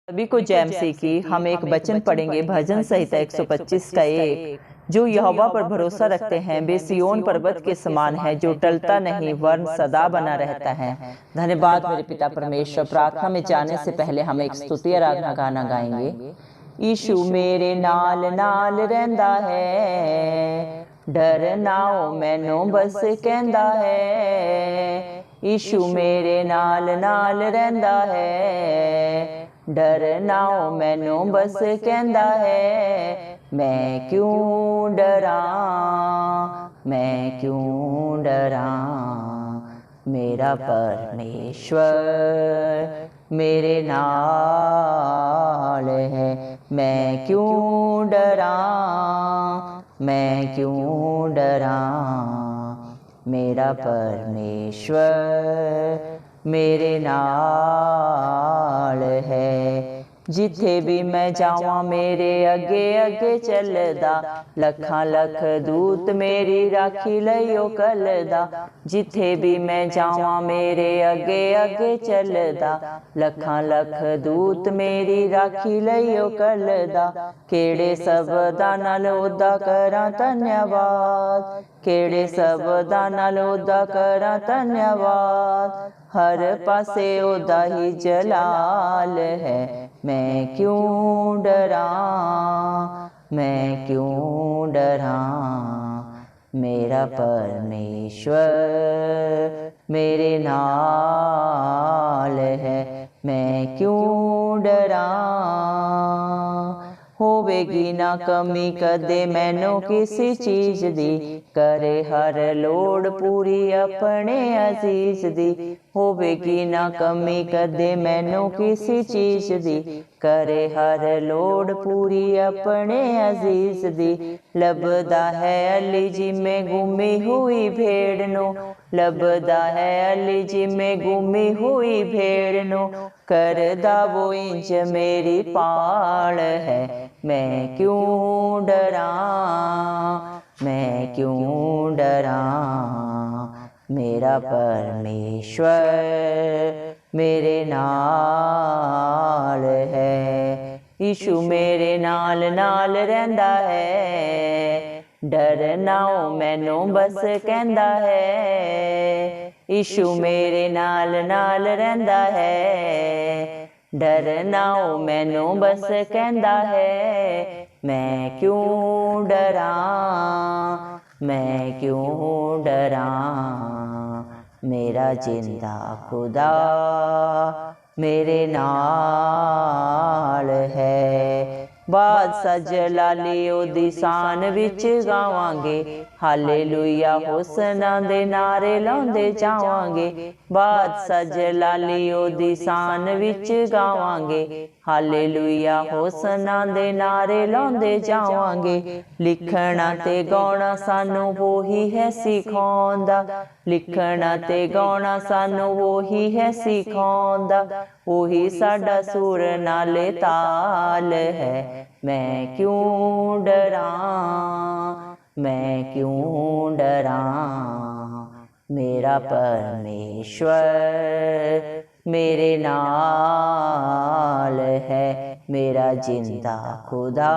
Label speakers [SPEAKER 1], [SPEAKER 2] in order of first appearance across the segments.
[SPEAKER 1] सभी को जय मसीह की। हम एक वचन पढ़ेंगे भजन संहिता 125 का 1। जो यहोवा पर भरोसा रखते हैं वे सिय्योन पर्वत के समान है, जो टलता नहीं वरन सदा बना रहता है। धन्यवाद मेरे पिता परमेश्वर। प्रार्थना में जाने से पहले हम एक स्तुति आराधना गाना गाएंगे। यीशु मेरे नाल नाल रहंदा है, डर नाओ मैनू बस कहंदा है। यीशु मेरे नाल नाल रहंदा है, डर नाओ मैनू बस कहंदा है। मैं क्यों डरा, मैं क्यों डरा, मेरा परमेश्वर मेरे नाल है। मैं क्यों डरा, मैं क्यों डरा, मेरा परमेश्वर मेरे नाल है। जिथे भी मैं जावां मेरे अगे अगे चलदा, लखां लख दूत मेरी राखी लइयो कलदा। जिथे भी मैं जावां मेरे अगे अगे चलदा, लखां लख दूत मेरी राखी लइयो कलदा। केड़े सबदा नाल ओदा करां धन्यवाद, केड़े सबदा नाल ओदा करां धन्यवाद। हर पासे ओदा ही जलाल है। मैं क्यों डरा, मैं क्यों डरा, मेरा परमेश्वर मेरे नाल है। मैं क्यों डरा, होवेगी ना कमी कदे मैनू किसी चीज दी, करे हर लोड़ पूरी अपने अजीज दी। होवेगी ना कमी कदे मैनू किसी चीज दी, करे हर लोड़ पूरी अपने अजीज दी। लभदा है अली जी में गुमी हुई भेड़ नो, लभदा है अली जी में गुमी हुई भेड़ नो। करदा वो इंज मेरी पाल है। मैं क्यों डरा, मैं क्यों डरा, मेरा परमेश्वर मेरे नाल है। यीशु मेरे नाल नाल रहंदा है, डर नाओ मैनू बस कहंदा है। यीशु मेरे नाल नाल रहंदा है, डर नाओ मैनू बस कहंदा है। मैं क्यों डरा, मैं क्यों डरा, मेरा जिंदा खुदा मेरे नाल है। बादशाह जलाली ओदी शान विच गावांगे, हालेलुया होसना दे नारे लाउंदे जावांगे। बादशाह जलाली ओदी शान विच गावांगे, हालेलुया होसना दे नारे लाउंदे जावांगे। लिखना ते गाउणा सानू वो ही है सिखाउंदा, लिखना ते गाउणा सानू वो ही है सिखाउंदा। वही साडा सुर नाले ताल है। मैं क्यों डरा, मैं क्यों डरा, मेरा परमेश्वर मेरे नाल है। मेरा जिंदा खुदा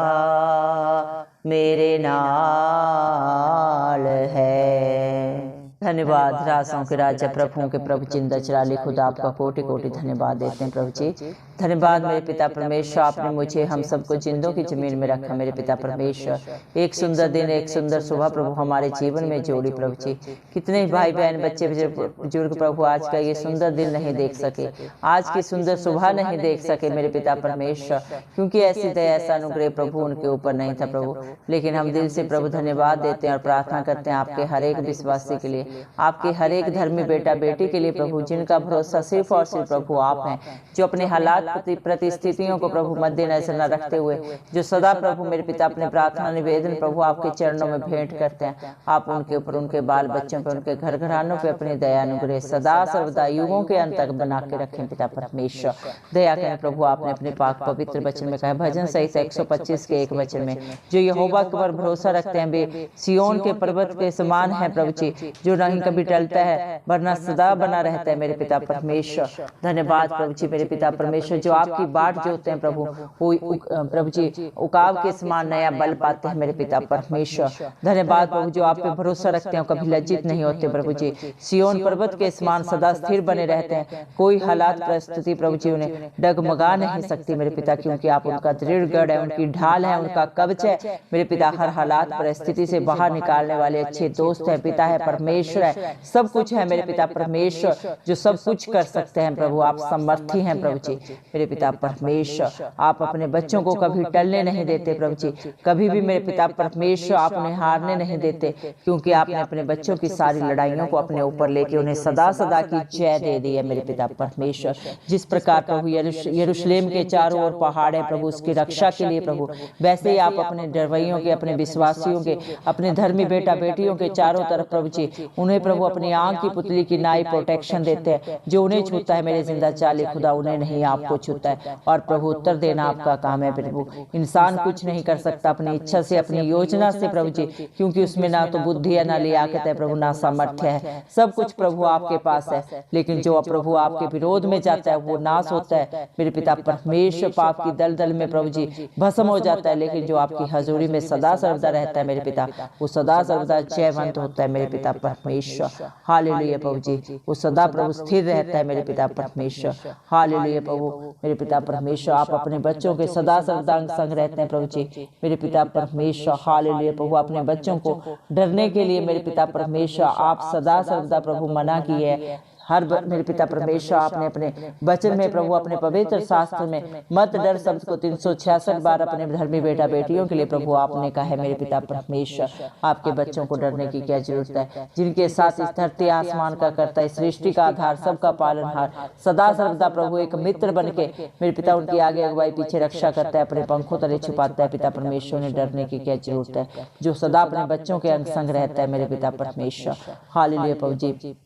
[SPEAKER 1] मेरे नाल है। धन्यवाद रासों के राजा प्रभुओं के प्रभु जिंदा चराली खुदा, आपका कोटि कोटि धन्यवाद देते हैं प्रभु जी। धन्यवाद मेरे पिता परमेश्वर, आपने मुझे हम सबको जिंदों की जमीन में रखा मेरे पिता परमेश्वर। एक सुंदर दिन, एक सुंदर सुबह प्रभु हमारे जीवन में जोड़ी प्रभु जी। कितने भाई बहन बच्चे बुजुर्ग प्रभु आज का ये सुंदर दिन नहीं देख सके, आज की सुंदर सुबह नहीं देख सके मेरे पिता परमेश्वर, क्योंकि ऐसी दया ऐसा अनुग्रह प्रभु उनके ऊपर नहीं था प्रभु। लेकिन हम दिल से प्रभु धन्यवाद देते हैं और प्रार्थना करते हैं आपके हर एक विश्वासी के लिए, आपके हर एक धर्मी बेटा बेटी के लिए प्रभु, जिनका भरोसा सिर्फ और सिर्फ प्रभु आप हैं, जो अपने हालात परिस्थितियों को प्रभु मद्देनजर न रखते हुए, जो सदा प्रभु मेरे पिता अपने प्रार्थना निवेदन प्रभु आपके चरणों में भेंट करते हैं। आप उनके ऊपर, उनके बाल बच्चों पर, उनके घर घरानों पर अपनी दया अनुग्रह सदा सर्वदा युगों के अंत तक बना के रखें पिता परमेश्वर। दया करें प्रभु, आपने अपने पाक पवित्र वचन में कहा भजन संहिता 125 के 1 वचन में, जो यहोवा पर भरोसा रखते हैं वे सिय्योन के पर्वत के समान है प्रभु जी, जो ना ही कभी टलता है वरना सदा बना रहता है मेरे पिता परमेश्वर। धन्यवाद प्रभु जी मेरे पिता परमेश्वर, जो आपकी बाट जोतते हैं प्रभु वो प्रभु जी उकाब के समान नया बल पाते हैं मेरे पिता परमेश्वर। धन्यवाद प्रभु जो आप पे भरोसा रखते हैं, कभी लज्जित नहीं होते प्रभु जी। सियोन पर्वत के समान सदा स्थिर बने रहते हैं, कोई हालात परिस्थिति प्रभु जी उन्हें डगमगा नहीं सकती मेरे पिता, क्योंकि आप उनका दृढ़ गढ़ है, उनकी ढाल है, उनका कवच है मेरे पिता। हर हालात परिस्थिति से बाहर निकालने वाले अच्छे दोस्त है, पिता है, परमेश्वर है, सब कुछ है मेरे पिता परमेश्वर, जो सब कुछ कर सकते हैं प्रभु। आप समर्थी हैं प्रभु जी मेरे पिता परमेश्वर। आप अपने बच्चों को कभी टलने नहीं देते प्रभु जी, कभी भी मेरे पिता परमेश्वर आप उन्हें हारने नहीं देते, क्योंकि आपने अपने बच्चों की सारी लड़ाइयों को अपने ऊपर लेके उन्हें सदा सदा की जय दे दी है मेरे पिता परमेश्वर। जिस प्रकार प्रभु यरूशलेम के चारों ओर पहाड़ है प्रभु, उसकी रक्षा के लिए प्रभु, वैसे ही आप अपने डरवैयों के, अपने विश्वासियों के, अपने धर्मी बेटा बेटियों के चारों तरफ प्रभु जी उन्हें प्रभु अपनी आंख की पुतली की नाई प्रोटेक्शन देते हैं। जो उन्हें छूता है मेरे जिंदा चाली खुदा उन्हें नहीं आपको छूता है। और प्रभु उत्तर देना आपका काम है प्रभु। इंसान कुछ नहीं कर सकता अपनी इच्छा से, अपनी योजना से प्रभु जी, क्योंकि उसमें ना तो बुद्धि है, ना लियाकत है प्रभु, ना सामर्थ्य है। सब कुछ प्रभु आपके पास है, लेकिन जो प्रभु आपके विरोध में जाता है वो नाश होता है मेरे पिता परमेश्वर। पाप की दलदल में प्रभु जी भस्म हो जाता है, लेकिन जो आपकी हजूरी में सदा सर्वदा रहता है मेरे पिता, वो सदा सर्वदा जयवंत होता है मेरे पिता परमेश्वर। हालेलुया प्रभु जी, वो सदा प्रभु स्थिर रहता है मेरे पिता परमेश्वर। हालेलुया प्रभु मेरे पिता परमेश्वर, आप अपने बच्चों के सदा सर्वदा संग रहते हैं प्रभु जी मेरे पिता परमेश्वर। हालेलुया प्रभु, अपने बच्चों को डरने के लिए मेरे पिता परमेश्वर आप सदा सर्वदा प्रभु मना किए है। हर मेरे पिता परमेश्वर आपने अपने वचन में प्रभु, अपने पवित्र शास्त्र में मत डर शब्द को 366 बार अपने धर्मी बेटा बेटियों के लिए प्रभु आपने कहा है मेरे पिता परमेश्वर। आपके बच्चों को डरने की क्या जरूरत है, जिनके साथ इस धरती आसमान का करता है, सृष्टि का आधार, सबका पालनहार, सदा सर्वदा प्रभु एक मित्र बन के मेरे पिता उनकी आगे अगुवाई पीछे रक्षा करता है, अपने पंखों तले छुपाता है पिता परमेश्वर। ने डरने की क्या जरूरत है, जो सदा अपने बच्चों के अंग संग रहता है मेरे पिता परमेश्वर। हालेलुया प्रभु जी,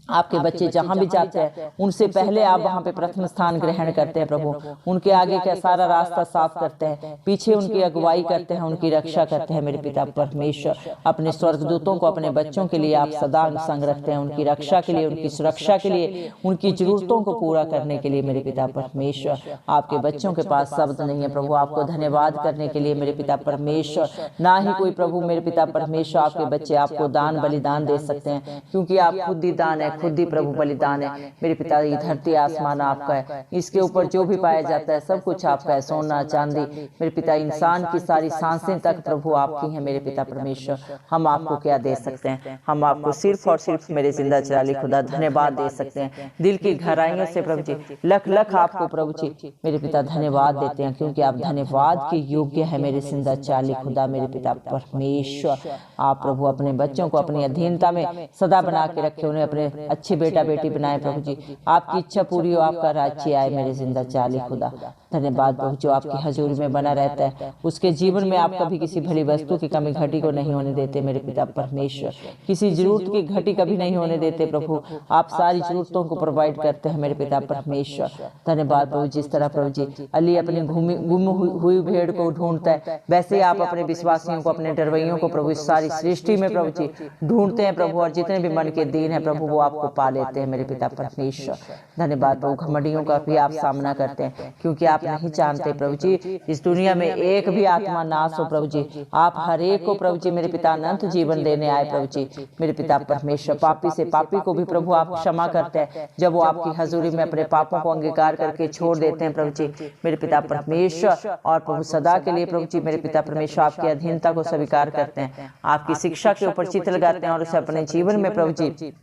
[SPEAKER 1] आपके बच्चे जहां भी जाते हैं उनसे पहले आप वहां पे प्रथम स्थान ग्रहण करते हैं प्रभु। उनके आगे का सारा रास्ता साफ करते हैं, पीछे उनकी अगुवाई करते हैं, उनकी रक्षा करते हैं मेरे पिता परमेश्वर। अपने स्वर्गदूतों को अपने बच्चों के लिए आप सदा संग रखते हैं, उनकी रक्षा के लिए, उनकी सुरक्षा के लिए, उनकी जरूरतों को पूरा करने के लिए मेरे पिता परमेश्वर। आपके बच्चों के पास शब्द नहीं है प्रभु आपको धन्यवाद करने के लिए मेरे पिता परमेश्वर। ना ही कोई प्रभु मेरे पिता परमेश्वर आपके बच्चे आपको दान बलिदान दे सकते हैं, क्योंकि आप खुद ही दान है, खुद ही प्रभु बलिदान है मेरे पिता। ये धरती आसमान आपका है, इसके ऊपर जो भी पाया जाता है सब कुछ आपका है, सोना चांदी मेरे पिता, इंसान की सारी सांसें तक प्रभु आपकी हैं मेरे पिता परमेश्वर। हम आपको क्या दे सकते हैं, हम आपको सिर्फ और सिर्फ मेरे जिंदा चराली खुदा धन्यवाद दे सकते हैं। दिल की गहराइयों से प्रभु जी लख लख आपको प्रभु जी मेरे पिता धन्यवाद देते हैं, क्योंकि आप धन्यवाद के योग्य है मेरे जिंदा चराली खुदा मेरे पिता परमेश्वर। आप प्रभु अपने बच्चों को अपनी अधीनता में सदा बना के रखे, उन्हें अपने अच्छे बेटा बेटी बनाए प्रभु जी। आपकी इच्छा पूरी हो, आपका राज्य आए मेरे जिंदा चाली खुदा। धन्यवाद प्रभु जो आपकी हजूरी में बना रहता है, उसके जीवन में आप कभी किसी भली वस्तु की कमी घटी को नहीं होने देते मेरे पिता परमेश्वर। किसी जरूरत की घटी कभी नहीं होने देते प्रभु, आप सारी जरूरतों को प्रोवाइड करते हैं मेरे पिता परमेश्वर। धन्यवाद प्रभु, जिस तरह प्रभु जी अली अपनी गुम हुई भेड़ को ढूंढता है, वैसे आप अपने विश्वासियों को, अपने डरवैयों को प्रभु इस सारी सृष्टि में प्रभु जी ढूंढते हैं प्रभु, और जितने भी मन के दीन है प्रभु वो आपको पा लेते हैं मेरे पिता परमेश्वर। धन्यवाद प्रभु, घमंडियों का भी आप सामना करते हैं, क्योंकि आप नहीं जानते प्रभु जी इस दुनिया में एक भी आत्मा नाश हो प्रभु जी। आप हर एक को प्रभु जी मेरे पिता अनंत जीवन देने आए प्रभु जी मेरे पिता परमेश्वर। पापी से पापी को भी प्रभु आप क्षमा करते हैं, जब वो आपकी हजूरी में अपने पापों को अंगीकार करके छोड़ देते हैं प्रभु जी मेरे पिता परमेश्वर। और प्रभु सदा के लिए प्रभु जी मेरे पिता परमेश्वर आपकी अधीनता को स्वीकार करते हैं, आपकी शिक्षा के ऊपर चित्त लगाते हैं, और उसे अपने जीवन में प्रभु जी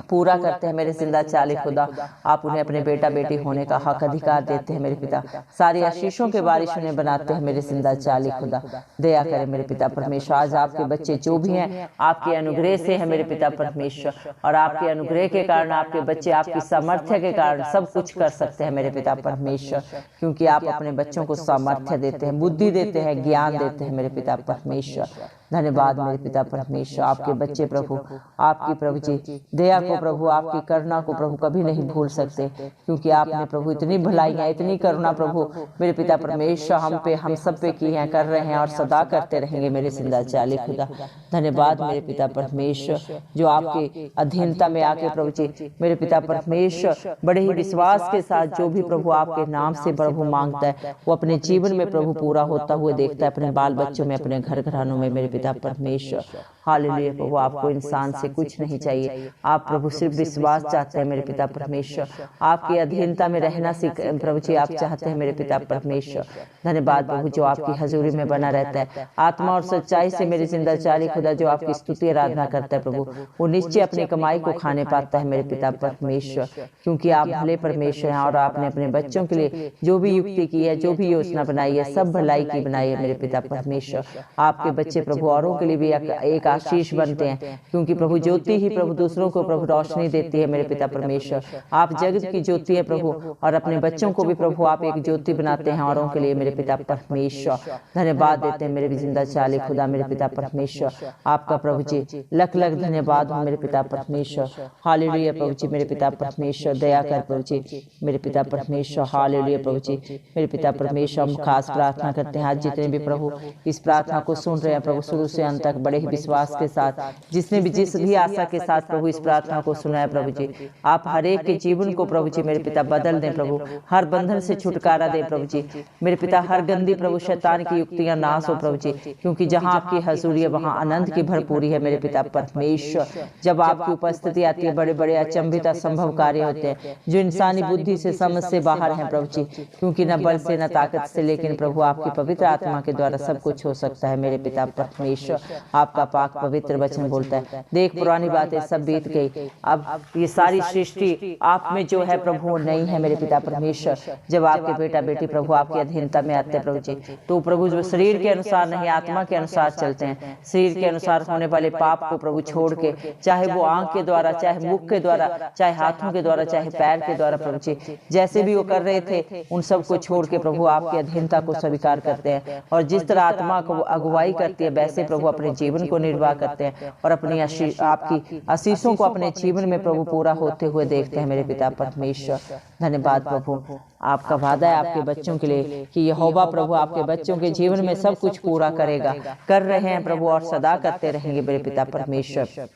[SPEAKER 1] पूरा करते हैं मेरे जिंदा चाली खुदा। आप उन्हें अपने बेटा बेटी होने का हक अधिकार देते हैं मेरे पिता, सारी आशीषों के बारिश उन्हें बनाते हैं मेरे जिंदा चाली खुदा। दया करें मेरे पिता परमेश्वर, आज आपके बच्चे जो भी हैं आपके अनुग्रह से है मेरे पिता परमेश्वर, और आपके अनुग्रह के कारण आपके बच्चे आपकी सामर्थ्य के कारण सब कुछ कर सकते हैं मेरे पिता परमेश्वर, क्योंकि आप अपने बच्चों को सामर्थ्य देते हैं, बुद्धि देते हैं, ज्ञान देते हैं मेरे पिता परमेश्वर। धन्यवाद मेरे पिता परमेश्वर। आपके बच्चे प्रभु आपकी प्रभु जी दया को प्रभु, आपकी करुणा को प्रभु कभी नहीं भूल सकते, क्योंकि आपने प्रभु इतनी भलाइयाँ इतनी करुणा प्रभु मेरे पिता परमेश्वर हम पे हम सब पे की हैं, कर रहे हैं और सदा करते रहेंगे मेरे जिंदा चाली खुदा। धन्यवाद मेरे पिता परमेश्वर, जो आपके अधीनता में आके प्रभु जी मेरे पिता परमेश्वर बड़े ही विश्वास के साथ जो भी प्रभु आपके नाम से प्रभु मांगता है वो अपने जीवन में प्रभु पूरा होता हुआ देखता है, अपने बाल बच्चों में, अपने घर घरानों में मेरे पिता परमेश्वर। हालेलुया प्रभु, आपको इंसान से कुछ नहीं चाहिए, आप प्रभु सिर्फ विश्वास चाहते हैं मेरे पिता परमेश्वर, आपकी अधीनता में रहना सीख प्रभु जी आप चाहते हैं मेरे पिता परमेश्वर। धन्यवाद प्रभु, जो आपकी हजूरी में बना रहता है आत्मा और सच्चाई से मेरे जिंदा चाली खुदा, जो आपकी स्तुति आराधना करता है प्रभु वो निश्चय अपनी कमाई को खाने पाता है मेरे पिता परमेश्वर, क्योंकि आप भले परमेश्वर हैं और आपने अपने बच्चों के लिए जो भी युक्ति की है, जो भी योजना बनाई है, सब भलाई की बनाई है मेरे पिता परमेश्वर। आपके बच्चे प्रभु औरों के लिए भी एक आशीष बनते हैं, क्योंकि प्रभु ज्योति ही प्रभु दूसरों को प्रभु रोशनी देती है मेरे पिता परमेश्वर। आप जगत की ज्योति है प्रभु, और अपने बच्चों को भी प्रभु आप एक ज्योति बनाते हैं औरों के लिए मेरे पिता परमेश्वर। धन्यवाद देते हैं मेरे भी जिंदा चाली खुदा मेरे पिता परमेश्वर, आपका प्रभु जी लख लख धन्यवाद हो मेरे पिता परमेश्वर। हालेलुया प्रभु जी मेरे पिता परमेश्वर, दया कर प्रभु जी मेरे पिता परमेश्वर। हालेलुया प्रभु जी मेरे पिता परमेश्वर, हम खास प्रार्थना करते हैं आज जितने भी प्रभु इस प्रार्थना को सुन रहे हैं प्रभु शुरू से अंत तक बड़े ही विश्वास के साथ, जिसने भी जिस भी आशा के साथ प्रभु इस प्रार्थना को सुना है प्रभु जी, आप हर एक के जीवन को प्रभु जी मेरे पिता बदल दें प्रभु, हर बंधन से छुटकारा दें प्रभु जी मेरे पिता, हर गंदी प्रभु शैतान की युक्तियां नाश हो प्रभु जी, क्योंकि जहां आपकी हजूरी है वहां आनंद की भरपूरी है मेरे पिता परमेश्वर। जब आपकी उपस्थिति आती है बड़े बड़े अचंभित असंभव कार्य होते हैं जो इंसानी बुद्धि से समझ से बाहर हैं प्रभु जी, क्योंकि न बल से न ताकत से, लेकिन प्रभु आपकी पवित्र आत्मा के द्वारा सब कुछ हो सकता है मेरे पिता परमेश्वर। आपका पाक पवित्र वचन बोलता है, देख पुरानी बातें सब बीत गई, अब ये सारी सृष्टि आप में जो है प्रभु नहीं है मेरे पिता परमेश्वर। जब आपके बेटा बेटी प्रभु आपकी अधीनता में आते हैं प्रभु जी, तो प्रभु जो शरीर के अनुसार नहीं आत्मा के अनुसार चलते हैं, शरीर के अनुसार होने वाले पाप को प्रभु छोड़ के, चाहे वो आंख के द्वारा, चाहे मुख के द्वारा, चाहे हाथों के द्वारा, चाहे पैर के द्वारा प्रभु जी जैसे भी वो कर रहे थे उन सब को छोड़ के प्रभु आपकी अधीनता को स्वीकार करते हैं, और जिस तरह आत्मा को अगुवाई करती है वैसे प्रभु अपने जीवन को निर्वाह करते हैं और अपनी आपकी आशीषों को अपने जीवन में प्रभु पूरा होते हुए देखते हैं मेरे पिता परमेश्वर। धन्यवाद प्रभु, आपका वादा है आपके बच्चों के लिए कि यहोवा प्रभु आपके बच्चों के जीवन में सब कुछ पूरा करेगा, कर रहे हैं प्रभु और सदा करते रहेंगे मेरे पिता परमेश्वर।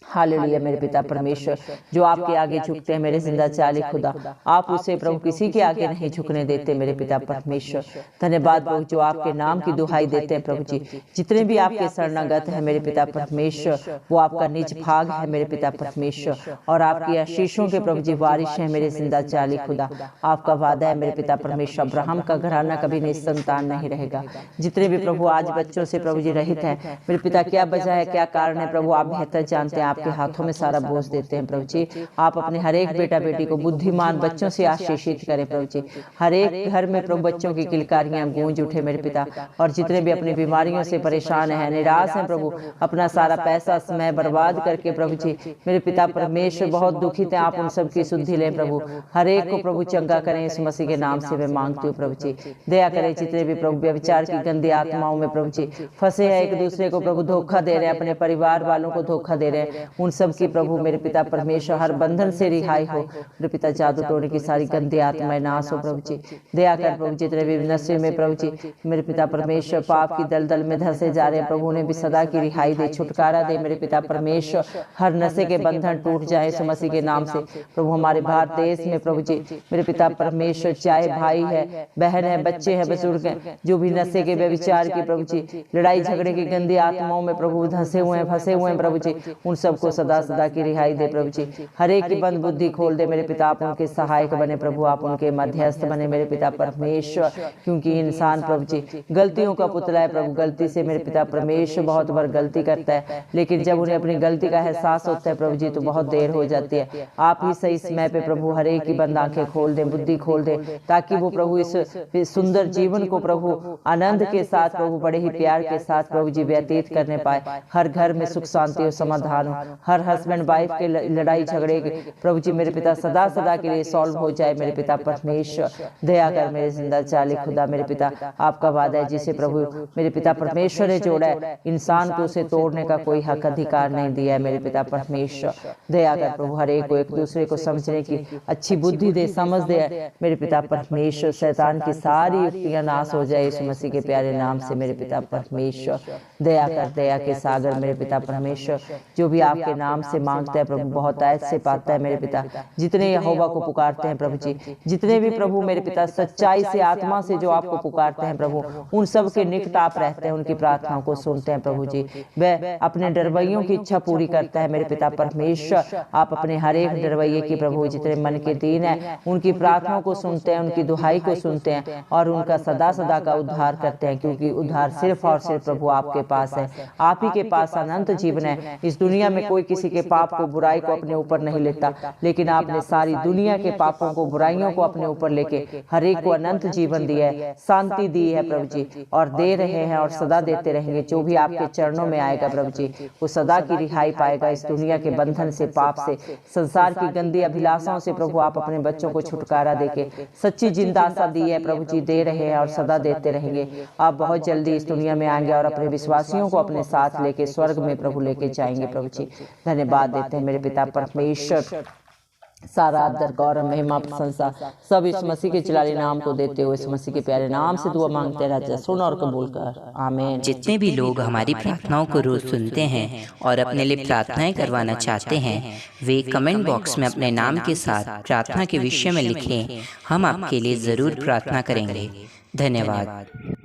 [SPEAKER 1] हालेलुया मेरे पिता परमेश्वर, जो आपके आगे झुकते हैं मेरे जिंदा चाली खुदा, आप उसे प्रभु किसी के आगे नहीं झुकने देते मेरे पिता परमेश्वर। धन्यवाद प्रभु, जो आपके नाम की दुहाई देते हैं प्रभु जी, जितने भी आपके शरणागत हैं मेरे पिता परमेश्वर वो आपका निज भाग है मेरे पिता परमेश्वर, और आपकी आशीषों के प्रभु जी वारिश है मेरे जिंदा चाली खुदा। आपका वादा है मेरे पिता परमेश्वर, अब्राहम का घराना कभी निसंतान नहीं रहेगा। जितने भी प्रभु आज बच्चों से प्रभु जी रहित हैं मेरे पिता, क्या वजह है, क्या कारण है प्रभु आप बेहतर जानते हैं। आपके हाथों में सारा बोझ देते हैं प्रभु जी, आप अपने हर एक बेटा बेटी को बुद्धिमान बच्चों से आशीषित करें प्रभु जी। हर एक घर में प्रभु बच्चों की किलकारियां गूंज उठे मेरे पिता, और जितने भी अपनी बीमारियों से परेशान हैं, निराश हैं प्रभु, अपना सारा पैसा समय बर्बाद करके प्रभु जी मेरे पिता परमेश्वर बहुत दुखित हैं, आप उन सब की शुद्धि लें प्रभु, हर एक को प्रभु चंगा करें इस मसीह के नाम से मैं मांगती हूँ प्रभु जी। दया करें जितने भी प्रभु व्यभिचार की गंदी आत्माओं में प्रभु जी फंसे हैं, एक दूसरे को प्रभु धोखा दे रहे हैं, अपने परिवार वालों को धोखा दे रहे हैं, उन सब की प्रभु मेरे पिता परमेश्वर हर बंधन से रिहाई हो मेरे पिता। जादू टोने की सारी गंदी आत्माएं नाश हो प्रभु जी। दया कर प्रभु जितने भी नशे में प्रभु जी मेरे पिता परमेश्वर पाप की दलदल में धंसे जा रहे हैं प्रभु, उन्हें भी सदा की रिहाई दे, छुटकारा दे मेरे पिता परमेश्वर। हर नशे के बंधन टूट जाए यीशु मसीह के नाम से प्रभु। हमारे भारत देश में प्रभु जी मेरे पिता परमेश्वर, चाहे भाई है, बहन है, बच्चे हैं, बुजुर्ग हैं, जो भी नशे के व्यभिचार की प्रभु जी लड़ाई झगड़े की गंदी आत्माओं में प्रभु धंसे हुए हैं, फंसे हुए हैं प्रभु जी, उन सबको सदा सदा की रिहाई दे प्रभु जी। हर एक की बंद बुद्धि खोल दे मेरे पिता, आप उनके सहायक बने प्रभु, आप उनके मध्यस्थ बने मेरे पिता परमेश्वर, क्योंकि इंसान प्रभु जी गलतियों का पुतला है प्रभु। गलती से मेरे पिता परमेश्वर बहुत बार गलती करता है, लेकिन जब उन्हें अपनी गलती का एहसास होता है प्रभु जी तो बहुत देर हो जाती है। आप ही सही समय पे प्रभु हर एक की बंद आंखें खोल दे, बुद्धि खोल दे, ताकि वो प्रभु इस सुंदर जीवन को प्रभु आनंद के साथ प्रभु बड़े ही प्यार के साथ प्रभु जी व्यतीत करने पाए। हर घर में सुख शांति और समाधान हो, हर हस्बैंड वाइफ के लड़ाई झगड़े प्रभु जी मेरे पिता सदा सदा के लिए सॉल्व हो जाए मेरे पिता परमेश्वर। दया कर मेरे जिंदा चाले खुदा मेरे पिता, आपका वादा है जिसे प्रभु मेरे पिता परमेश्वर ने जोड़ा है, इंसान को उसे तोड़ने का कोई हक अधिकार नहीं दिया है मेरे पिता परमेश्वर। दया कर प्रभु हर एक को एक दूसरे को समझने की अच्छी बुद्धि दे, समझ दे मेरे पिता परमेश्वर। शैतान की सारी युक्तियां नाश हो जाए यीशु मसीह के प्यारे नाम से मेरे पिता परमेश्वर। दया कर, दया के सागर मेरे पिता परमेश्वर, जो भी आपके नाम से मांगते हैं प्रभु बहुत आयत से पाता है मेरे पिता। जितने यहोवा को पुकारते हैं प्रभु जी, जितने भी प्रभु मेरे पिता सच्चाई से आत्मा से जो आपको पुकारते हैं प्रभु, उन सब के निकट आप रहते हैं, उनकी प्रार्थनाओं को सुनते हैं प्रभु जी। वह अपने डरवैयों की इच्छा पूरी करता है मेरे पिता परमेश्वर। आप अपने हर एक डरवैये की प्रभु जितने मन के दीन है उनकी प्रार्थनाओं को सुनते हैं, उनकी दुहाई को सुनते हैं और उनका सदा सदा का उद्धार करते हैं, क्योंकि उद्धार सिर्फ और सिर्फ प्रभु आपके पास है। आप ही के पास अनंत जीवन है। इस दुनिया में कोई किसी के पाप को, बुराई को अपने ऊपर नहीं लेता, लेकिन आपने सारी दुनिया के पापों को, बुराइयों को अपने ऊपर लेके हर एक को अनंत जीवन दिया है, शांति दी है प्रभु जी, और दे रहे हैं और सदा देते रहेंगे। जो भी आपके चरणों में आएगा प्रभु जी वो सदा की रिहाई पाएगा इस दुनिया के बंधन से, पाप से, संसार की गंदी अभिलाषाओं से। प्रभु आप अपने बच्चों को छुटकारा देके सच्ची जिंदा आशा दी है प्रभु जी, दे रहे हैं और सदा देते रहेंगे। आप बहुत जल्दी इस दुनिया में आएंगे और अपने विश्वासियों को अपने साथ लेके स्वर्ग में प्रभु लेके जाएंगे प्रभु जी। धन्यवाद देते हैं मेरे पिता परमेश्वर। सारा आदर गौरव महिमा प्रशंसा सब इस मसीह के जलाली नाम को देते हुए इस मसीह के प्यारे नाम से दुआ मांगते राजा, सुन और कबूल कर, आमीन।
[SPEAKER 2] जितने भी लोग हमारी प्रार्थनाओं को रोज सुनते हैं और अपने लिए प्रार्थनाएं करवाना चाहते हैं, वे कमेंट बॉक्स में अपने नाम के साथ प्रार्थना के विषय में लिखें। हम आपके लिए जरूर प्रार्थना करेंगे। धन्यवाद।